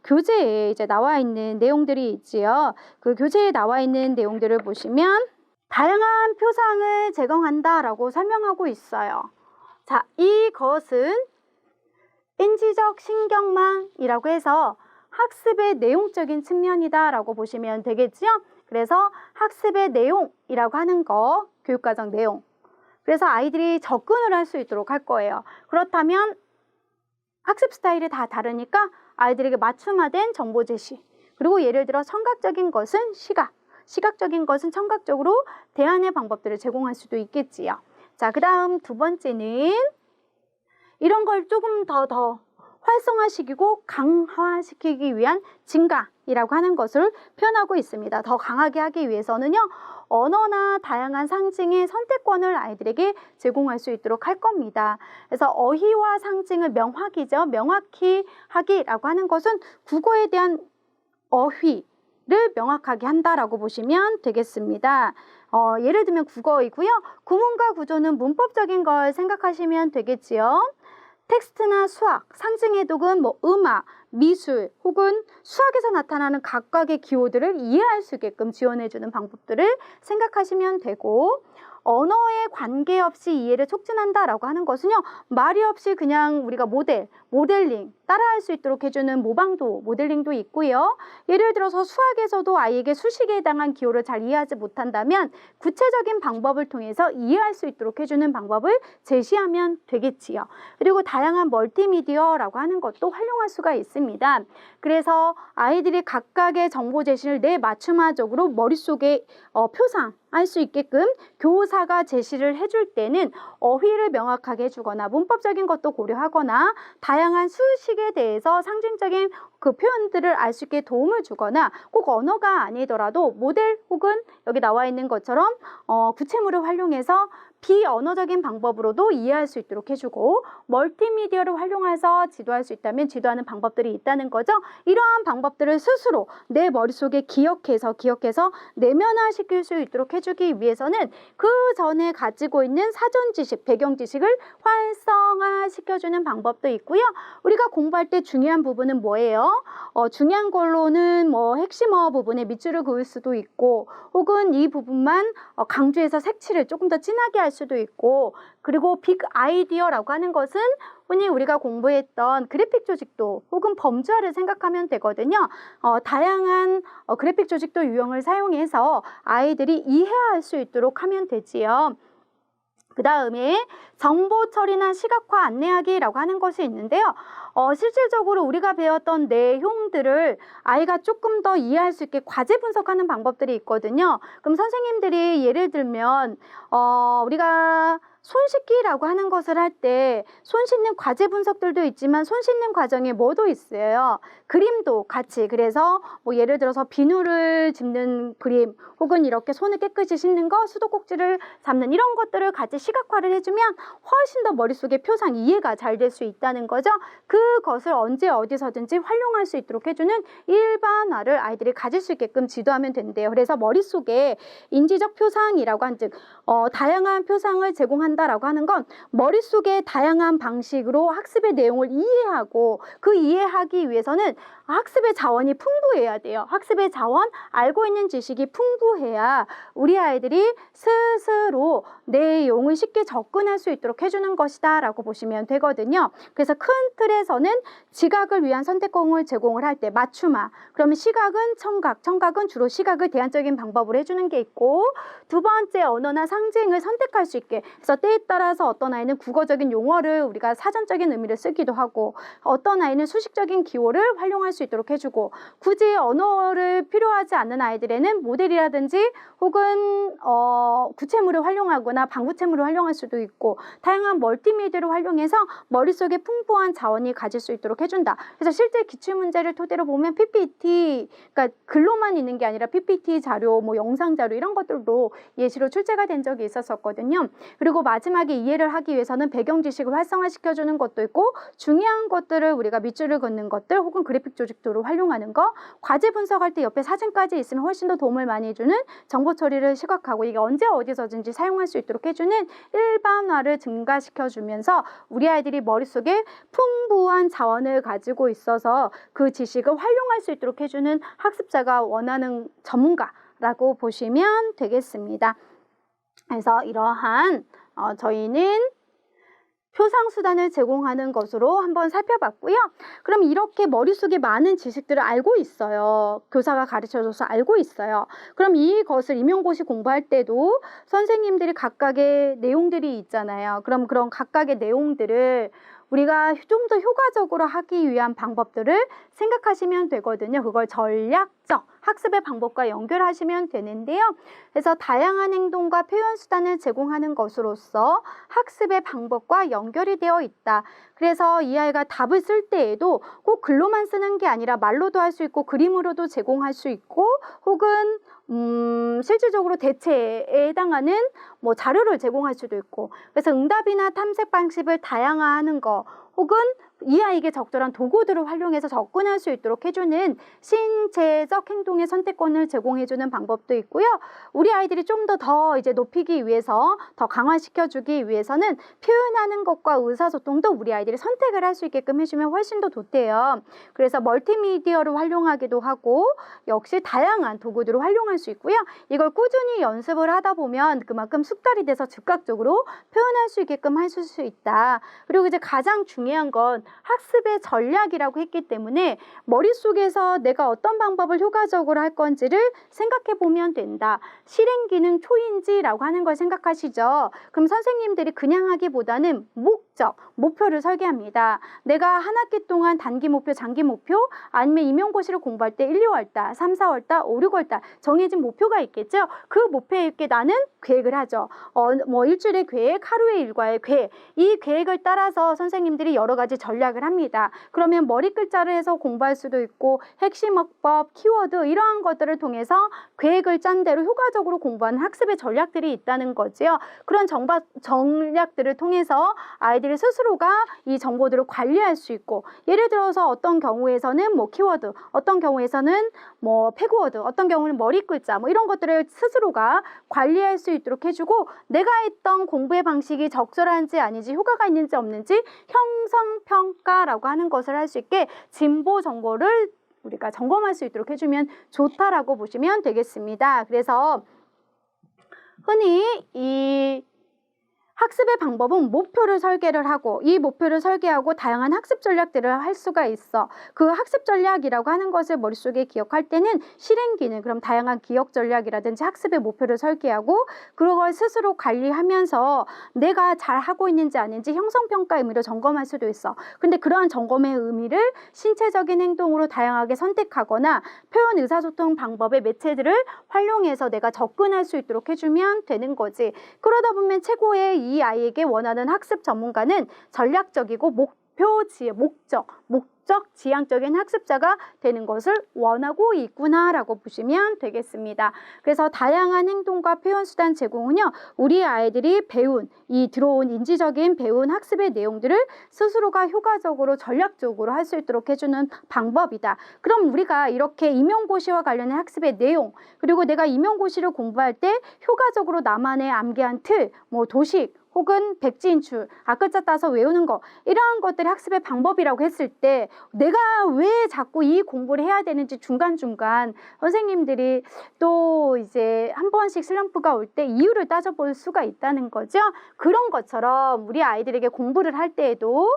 교재에 이제 나와 있는 내용들이 있지요. 그 교재에 나와 있는 내용들을 보시면 다양한 표상을 제공한다라고 설명하고 있어요. 자, 이것은 인지적 신경망이라고 해서 학습의 내용적인 측면이다라고 보시면 되겠죠. 그래서 학습의 내용이라고 하는 거, 교육과정 내용. 그래서 아이들이 접근을 할 수 있도록 할 거예요. 그렇다면 학습 스타일이 다 다르니까 아이들에게 맞춤화된 정보 제시. 그리고 예를 들어 청각적인 것은 시각, 시각적인 것은 청각적으로 대안의 방법들을 제공할 수도 있겠지요. 자, 그 다음 두 번째는 이런 걸 조금 더 활성화시키고 강화시키기 위한 증가이라고 하는 것을 표현하고 있습니다. 더 강하게 하기 위해서는요, 언어나 다양한 상징의 선택권을 아이들에게 제공할 수 있도록 할 겁니다. 그래서 어휘와 상징을 명확히죠. 명확히 하기라고 하는 것은 국어에 대한 어휘를 명확하게 한다라고 보시면 되겠습니다. 예를 들면 국어이고요. 구문과 구조는 문법적인 걸 생각하시면 되겠지요. 텍스트나 수학, 상징 해독은 음악, 미술 혹은 수학에서 나타나는 각각의 기호들을 이해할 수 있게끔 지원해주는 방법들을 생각하시면 되고, 언어에 관계없이 이해를 촉진한다라고 하는 것은요, 말이 없이 그냥 우리가 모델링 따라할 수 있도록 해주는 모방도, 모델링도 있고요. 예를 들어서 수학에서도 아이에게 수식에 해당한 기호를 잘 이해하지 못한다면 구체적인 방법을 통해서 이해할 수 있도록 해주는 방법을 제시하면 되겠지요. 그리고 다양한 멀티미디어라고 하는 것도 활용할 수가 있습니다. 그래서 아이들이 각각의 정보 제시를 내 맞춤화적으로 머릿속에 표상할 수 있게끔 교사가 제시를 해줄 때는 어휘를 명확하게 해주거나 문법적인 것도 고려하거나 다양한 수식에 대해서 상징적인 그 표현들을 알 수 있게 도움을 주거나 꼭 언어가 아니더라도 모델 혹은 여기 나와 있는 것처럼 구체물을 활용해서 비언어적인 방법으로도 이해할 수 있도록 해주고, 멀티미디어를 활용해서 지도할 수 있다면 지도하는 방법들이 있다는 거죠. 이러한 방법들을 스스로 내 머릿속에 기억해서 내면화시킬 수 있도록 해주기 위해서는 그 전에 가지고 있는 사전 지식, 배경 지식을 활성화시켜주는 방법도 있고요. 우리가 공부할 때 중요한 부분은 뭐예요? 중요한 걸로는 핵심어 부분에 밑줄을 그을 수도 있고, 혹은 이 부분만 강조해서 색칠을 조금 더 진하게 할 수도 있고, 그리고 빅 아이디어라고 하는 것은 흔히 우리가 공부했던 그래픽 조직도 혹은 범주화를 생각하면 되거든요. 다양한 그래픽 조직도 유형을 사용해서 아이들이 이해할 수 있도록 하면 되지요. 그 다음에 정보 처리나 시각화 안내하기라고 하는 것이 있는데요. 실질적으로 우리가 배웠던 내용들을 아이가 조금 더 이해할 수 있게 과제 분석하는 방법들이 있거든요. 그럼 선생님들이 예를 들면 우리가 손 씻기라고 하는 것을 할 때 손 씻는 과제 분석들도 있지만 손 씻는 과정에 뭐도 있어요. 그림도 같이. 그래서 예를 들어서 비누를 집는 그림 혹은 이렇게 손을 깨끗이 씻는 거, 수도꼭지를 잡는 이런 것들을 같이 시각화를 해주면 훨씬 더 머릿속에 표상 이해가 잘 될 수 있다는 거죠. 그것을 언제 어디서든지 활용할 수 있도록 해주는 일반화를 아이들이 가질 수 있게끔 지도하면 된대요. 그래서 머릿속에 인지적 표상이라고 한 즉 다양한 표상을 제공한다라고 하는 건 머릿속에 다양한 방식으로 학습의 내용을 이해하고, 그 이해하기 위해서는 학습의 자원이 풍부해야 돼요. 학습의 자원, 알고 있는 지식이 풍부해야 우리 아이들이 스스로 내용을 쉽게 접근할 수 있도록 해주는 것이다 라고 보시면 되거든요. 그래서 큰 틀에서는 지각을 위한 선택권을 제공을 할 때 맞춤화, 그러면 시각은 청각은 주로 시각을 대안적인 방법으로 해주는 게 있고, 두 번째 언어나 상징을 선택할 수 있게, 그래서 때에 따라서 어떤 아이는 국어적인 용어를 우리가 사전적인 의미를 쓰기도 하고, 어떤 아이는 수식적인 기호를 활용할 수 있도록 해주고, 굳이 언어를 필요하지 않는 아이들에는 모델이라든지 혹은 구체물을 활용하거나 방구체물을 활용할 수도 있고, 다양한 멀티미디어를 활용해서 머릿속에 풍부한 자원이 가질 수 있도록 해준다. 그래서 실제 기출문제를 토대로 보면 PPT, 그러니까 글로만 있는 게 아니라 PPT 자료, 영상 자료 이런 것들도 예시로 출제가 된 적이 있었거든요. 그리고 마지막에 이해를 하기 위해서는 배경 지식을 활성화시켜주는 것도 있고 중요한 것들을 우리가 밑줄을 긋는 것들 혹은 그래픽 조직도를 활용하는 거, 과제 분석할 때 옆에 사진까지 있으면 훨씬 더 도움을 많이 해주는 정보 처리를 시각화하고 이게 언제 어디서든지 사용할 수 있도록 해주는 일반화를 증가시켜주면서 우리 아이들이 머릿속에 풍부한 자원을 가지고 있어서 그 지식을 활용할 수 있도록 해주는 학습자가 원하는 전문가라고 보시면 되겠습니다. 그래서 이러한 저희는 표상 수단을 제공하는 것으로 한번 살펴봤고요. 그럼 이렇게 머릿속에 많은 지식들을 알고 있어요. 교사가 가르쳐줘서 알고 있어요. 그럼 이것을 임용고시 공부할 때도 선생님들이 각각의 내용들이 있잖아요. 그럼 그런 각각의 내용들을 우리가 좀 더 효과적으로 하기 위한 방법들을 생각하시면 되거든요. 그걸 전략적 학습의 방법과 연결하시면 되는데요. 그래서 다양한 행동과 표현 수단을 제공하는 것으로서 학습의 방법과 연결이 되어 있다. 그래서 이 아이가 답을 쓸 때에도 꼭 글로만 쓰는 게 아니라 말로도 할 수 있고 그림으로도 제공할 수 있고 혹은 실질적으로 대체에 해당하는 자료를 제공할 수도 있고 그래서 응답이나 탐색 방식을 다양화하는 거 혹은 이 아이에게 적절한 도구들을 활용해서 접근할 수 있도록 해주는 신체적 행동의 선택권을 제공해주는 방법도 있고요. 우리 아이들이 좀 더 이제 높이기 위해서 더 강화시켜주기 위해서는 표현하는 것과 의사소통도 우리 아이들이 선택을 할 수 있게끔 해주면 훨씬 더 좋대요. 그래서 멀티미디어를 활용하기도 하고 역시 다양한 도구들을 활용할 수 있고요. 이걸 꾸준히 연습을 하다 보면 그만큼 숙달이 돼서 즉각적으로 표현할 수 있게끔 하실 수 있다. 그리고 이제 가장 중요한 건 학습의 전략이라고 했기 때문에 머릿속에서 내가 어떤 방법을 효과적으로 할 건지를 생각해 보면 된다. 실행 기능 초인지라고 하는 걸 생각하시죠. 그럼 선생님들이 그냥 하기보다는 목적, 목표를 설계합니다. 내가 한 학기 동안 단기 목표, 장기 목표 아니면 임용고시를 공부할 때 1, 2월달, 3, 4월달, 5, 6월달 정해진 목표가 있겠죠. 그 목표에 있게 나는 계획을 하죠. 일주일의 계획, 하루의 일과의 계획. 이 계획을 따라서 선생님들이 여러 가지 전략을 합니다. 그러면 머리 글자를 해서 공부할 수도 있고 핵심 어법, 키워드 이러한 것들을 통해서 계획을 짠 대로 효과적으로 공부하는 학습의 전략들이 있다는 거지요. 그런 전략들을 통해서 아이들이 스스로가 이 정보들을 관리할 수 있고 예를 들어서 어떤 경우에서는 키워드, 어떤 경우에서는 패그워드, 어떤 경우는 머리 글자 이런 것들을 스스로가 관리할 수 있도록 해주고 내가 했던 공부의 방식이 적절한지 아닌지 효과가 있는지 없는지 형성평가라고 하는 것을 할 수 있게 진보 정보를 우리가 점검할 수 있도록 해주면 좋다라고 보시면 되겠습니다. 그래서 흔히 이 학습의 방법은 목표를 설계를 하고 이 목표를 설계하고 다양한 학습 전략들을 할 수가 있어. 그 학습 전략이라고 하는 것을 머릿속에 기억할 때는 실행 기능, 그럼 다양한 기억 전략이라든지 학습의 목표를 설계하고 그걸 스스로 관리하면서 내가 잘 하고 있는지 아닌지 형성평가 의미로 점검할 수도 있어. 근데 그러한 점검의 의미를 신체적인 행동으로 다양하게 선택하거나 표현 의사소통 방법의 매체들을 활용해서 내가 접근할 수 있도록 해주면 되는 거지. 그러다 보면 최고의 이 아이에게 원하는 학습 전문가는 전략적이고 목적 지향적인 학습자가 되는 것을 원하고 있구나라고 보시면 되겠습니다. 그래서 다양한 행동과 표현 수단 제공은요, 우리 아이들이 들어온 인지적인 배운 학습의 내용들을 스스로가 효과적으로 전략적으로 할 수 있도록 해주는 방법이다. 그럼 우리가 이렇게 임용고시와 관련된 학습의 내용, 그리고 내가 임용고시를 공부할 때 효과적으로 나만의 암기한 틀, 도식, 혹은 백지인출, 앞글자 따서 외우는 거 이러한 것들이 학습의 방법이라고 했을 때 내가 왜 자꾸 이 공부를 해야 되는지 중간중간 선생님들이 또 이제 한 번씩 슬럼프가 올 때 이유를 따져볼 수가 있다는 거죠. 그런 것처럼 우리 아이들에게 공부를 할 때에도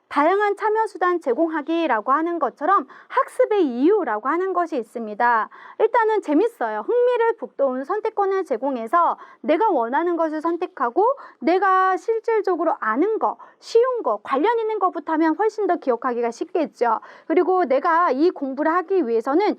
다양한 참여 수단 제공하기라고 하는 것처럼 학습의 이유라고 하는 것이 있습니다. 일단은 재밌어요. 흥미를 북돋운 선택권을 제공해서 내가 원하는 것을 선택하고 내가 실질적으로 아는 거, 쉬운 거, 관련 있는 것부터 하면 훨씬 더 기억하기가 쉽겠죠. 그리고 내가 이 공부를 하기 위해서는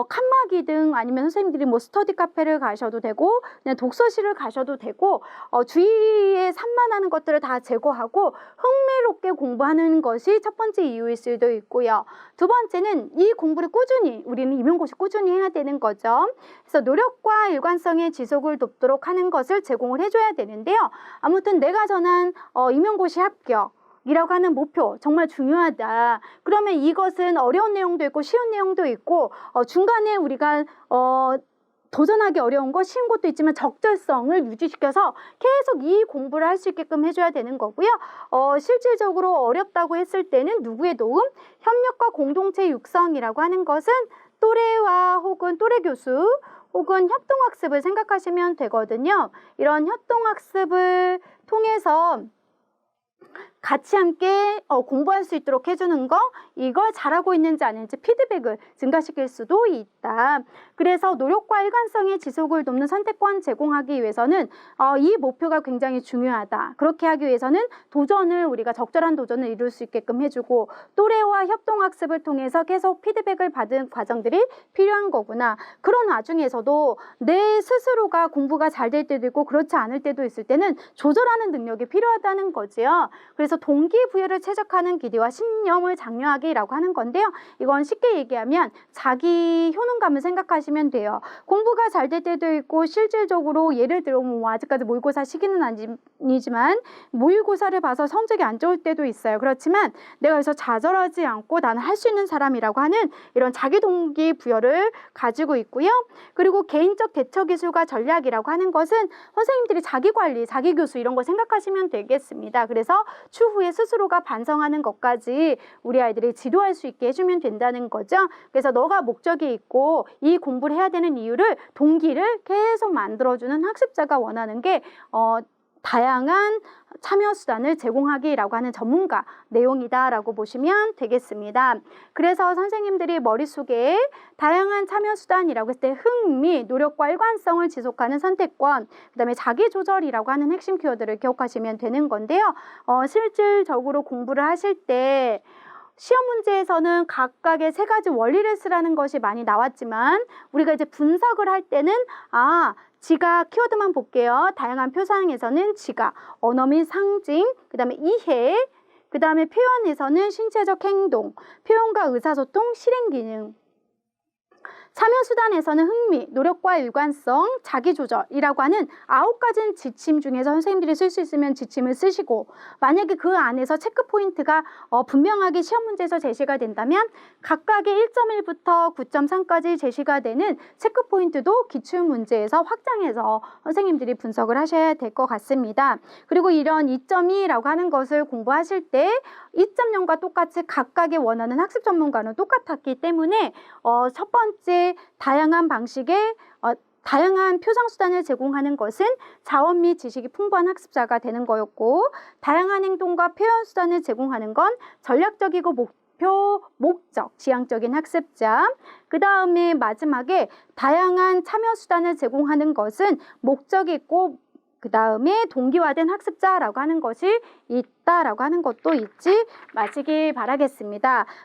칸막이 등 아니면 선생님들이 스터디 카페를 가셔도 되고 그냥 독서실을 가셔도 되고 주위에 산만하는 것들을 다 제거하고 흥미롭게 공부하는 하는 것이 첫 번째 이유일 수도 있고요. 두 번째는 이 공부를 꾸준히, 우리는 임용고시 꾸준히 해야 되는 거죠. 그래서 노력과 일관성의 지속을 돕도록 하는 것을 제공을 해줘야 되는데요. 아무튼 내가 전한 임용고시 합격 이라고 하는 목표 정말 중요하다. 그러면 이것은 어려운 내용도 있고 쉬운 내용도 있고 중간에 우리가 도전하기 어려운 거 쉬운 것도 있지만 적절성을 유지시켜서 계속 이 공부를 할 수 있게끔 해줘야 되는 거고요. 실질적으로 어렵다고 했을 때는 누구의 도움? 협력과 공동체 육성이라고 하는 것은 또래와 혹은 또래 교수 혹은 협동학습을 생각하시면 되거든요. 이런 협동학습을 통해서 같이 함께 공부할 수 있도록 해주는 거, 이걸 잘하고 있는지 아닌지 피드백을 증가시킬 수도 있다. 그래서 노력과 일관성의 지속을 돕는 선택권 제공하기 위해서는 이 목표가 굉장히 중요하다. 그렇게 하기 위해서는 우리가 적절한 도전을 이룰 수 있게끔 해주고 또래와 협동학습을 통해서 계속 피드백을 받은 과정들이 필요한 거구나. 그런 와중에서도 내 스스로가 공부가 잘 될 때도 있고 그렇지 않을 때도 있을 때는 조절하는 능력이 필요하다는 거지요. 그래서 동기부여를 최적화하는 기대와 신념을 장려하기라고 하는 건데요. 이건 쉽게 얘기하면 자기 효능감을 생각하시면 돼요. 공부가 잘 될 때도 있고 실질적으로 예를 들어 아직까지 모의고사 시기는 아니지만 모의고사를 봐서 성적이 안 좋을 때도 있어요. 그렇지만 내가 여기서 좌절하지 않고 나는 할 수 있는 사람이라고 하는 이런 자기 동기부여를 가지고 있고요. 그리고 개인적 대처 기술과 전략이라고 하는 것은 선생님들이 자기관리, 자기교수 이런 거 생각하시면 되겠습니다. 그래서 추후에 스스로가 반성하는 것까지 우리 아이들이 지도할 수 있게 해주면 된다는 거죠. 그래서 너가 목적이 있고 이 공부를 해야 되는 이유를, 동기를 계속 만들어주는 학습자가 원하는 게 다양한 참여 수단을 제공하기라고 하는 전문가 내용이다라고 보시면 되겠습니다. 그래서 선생님들이 머릿속에 다양한 참여 수단이라고 했을 때 흥미, 노력과 일관성을 지속하는 선택권, 그 다음에 자기조절이라고 하는 핵심 키워드를 기억하시면 되는 건데요. 실질적으로 공부를 하실 때 시험 문제에서는 각각의 세 가지 원리를 쓰라는 것이 많이 나왔지만 우리가 이제 분석을 할 때는 지각 키워드만 볼게요. 다양한 표상에서는 지각, 언어 및 상징, 그 다음에 이해, 그 다음에 표현에서는 신체적 행동, 표현과 의사소통, 실행기능, 참여수단에서는 흥미, 노력과 일관성, 자기조절이라고 하는 9가지 지침 중에서 선생님들이 쓸 수 있으면 지침을 쓰시고, 만약에 그 안에서 체크포인트가 분명하게 시험 문제에서 제시가 된다면 각각의 1.1부터 9.3까지 제시가 되는 체크포인트도 기출문제에서 확장해서 선생님들이 분석을 하셔야 될 것 같습니다. 그리고 이런 2.2라고 하는 것을 공부하실 때 2.0과 똑같이 각각의 원하는 학습 전문가는 똑같았기 때문에 첫 번째 다양한 방식의 다양한 표상 수단을 제공하는 것은 자원 및 지식이 풍부한 학습자가 되는 거였고, 다양한 행동과 표현 수단을 제공하는 건 전략적이고 목적, 지향적인 학습자. 그 다음에 마지막에 다양한 참여 수단을 제공하는 것은 목적이 있고 그 다음에 동기화된 학습자라고 하는 것이 있다라고 하는 것도 잊지 마시기 바라겠습니다.